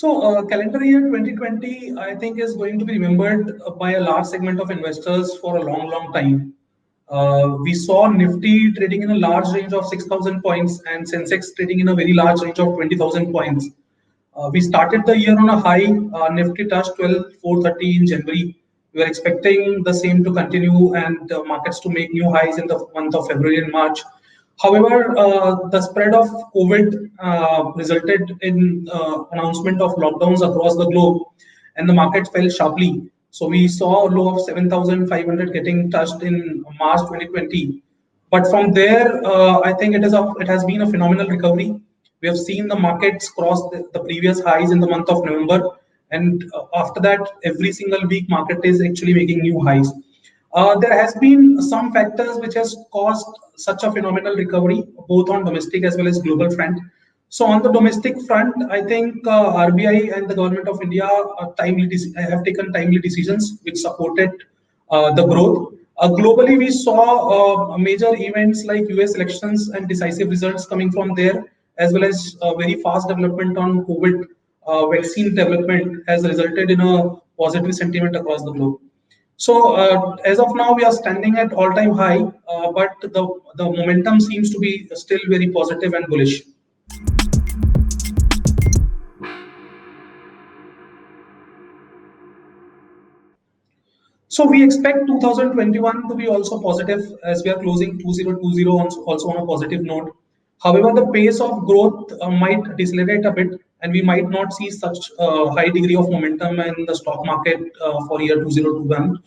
Calendar year 2020, I think, is going to be remembered by a large segment of investors for a long, long time. We saw Nifty trading in a large range of 6,000 points and Sensex trading in a very large range of 20,000 points. We started the year on a high. Nifty touched 12,430 in January. We are expecting the same to continue and markets to make new highs in the month of February and March. However, the spread of COVID resulted in announcement of lockdowns across the globe, and the market fell sharply. So we saw a low of 7,500 getting touched in March 2020. But from there, I think it has been a phenomenal recovery. We have seen the markets cross the previous highs in the month of November, and after that, every single week market is actually making new highs. There has been some factors which has caused such a phenomenal recovery, both on domestic as well as global front. So on the domestic front, I think RBI and the government of India have taken timely decisions which supported the growth. Globally, we saw major events like US elections and decisive results coming from there, as well as very fast development on COVID vaccine development has resulted in a positive sentiment across the globe. So as of now, we are standing at all-time high, but the momentum seems to be still very positive and bullish. So we expect 2021 to be also positive as we are closing 2020 also on a positive note. However, the pace of growth might decelerate a bit, and we might not see such a high degree of momentum in the stock market for year 2021.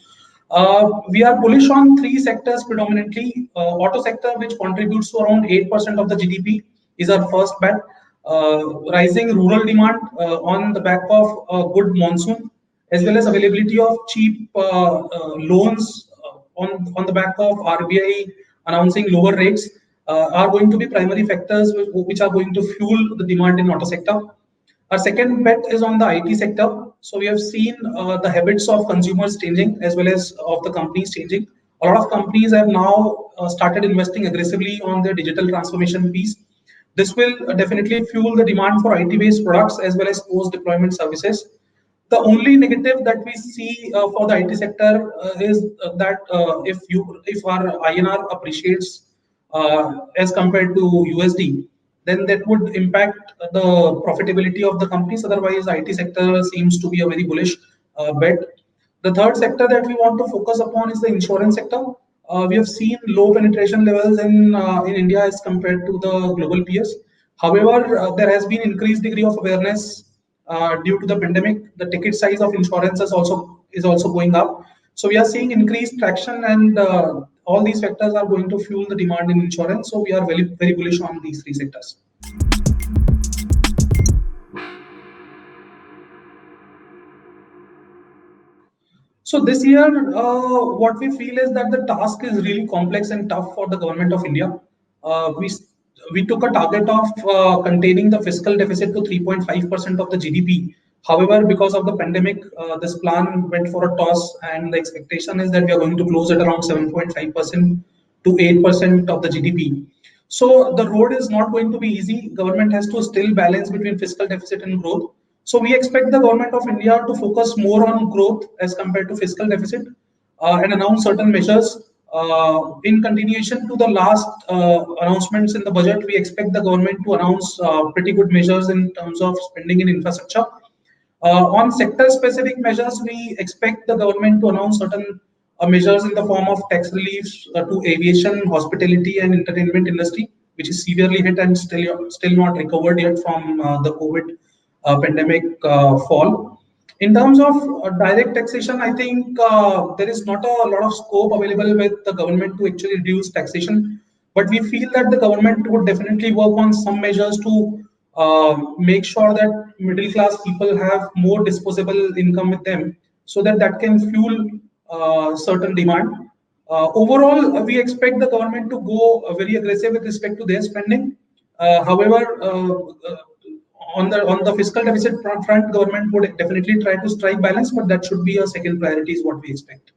We are bullish on three sectors predominantly. Auto sector, which contributes to around 8% of the GDP, is our first bet. Rising rural demand on the back of a good monsoon, as well as availability of cheap loans on the back of RBI announcing lower rates are going to be primary factors which are going to fuel the demand in auto sector. Our second bet is on the IT sector. So we have seen the habits of consumers changing as well as of the companies changing. A lot of companies have now started investing aggressively on their digital transformation piece. This will definitely fuel the demand for IT-based products as well as post-deployment services. The only negative that we see for the IT sector is that if our INR appreciates as compared to USD, then that would impact the profitability of the companies. Otherwise, IT sector seems to be a very bullish bet. The third sector that we want to focus upon is the insurance sector. We have seen low penetration levels in India as compared to the global peers. However, there has been increased degree of awareness due to the pandemic. The ticket size of insurance is also going up. So we are seeing increased traction, and all these factors are going to fuel the demand in insurance. So we are very, very bullish on these three sectors. So this year, what we feel is that the task is really complex and tough for the government of India. We took a target of containing the fiscal deficit to 3.5% of the GDP. However, because of the pandemic, this plan went for a toss, and the expectation is that we are going to close at around 7.5% to 8% of the GDP. So the road is not going to be easy. Government has to still balance between fiscal deficit and growth. So we expect the government of India to focus more on growth as compared to fiscal deficit and announce certain measures. In continuation to the last announcements in the budget, we expect the government to announce pretty good measures in terms of spending in infrastructure. On sector-specific measures, we expect the government to announce certain measures in the form of tax reliefs to aviation, hospitality, and entertainment industry, which is severely hit and still not recovered yet from the COVID pandemic fall. In terms of direct taxation, I think there is not a lot of scope available with the government to actually reduce taxation, but we feel that the government would definitely work on some measures to make sure that middle class people have more disposable income with them, so that can fuel certain demand. Overall, we expect the government to go very aggressive with respect to their spending. However, on the fiscal deficit front, government would definitely try to strike balance, but that should be a second priority is what we expect.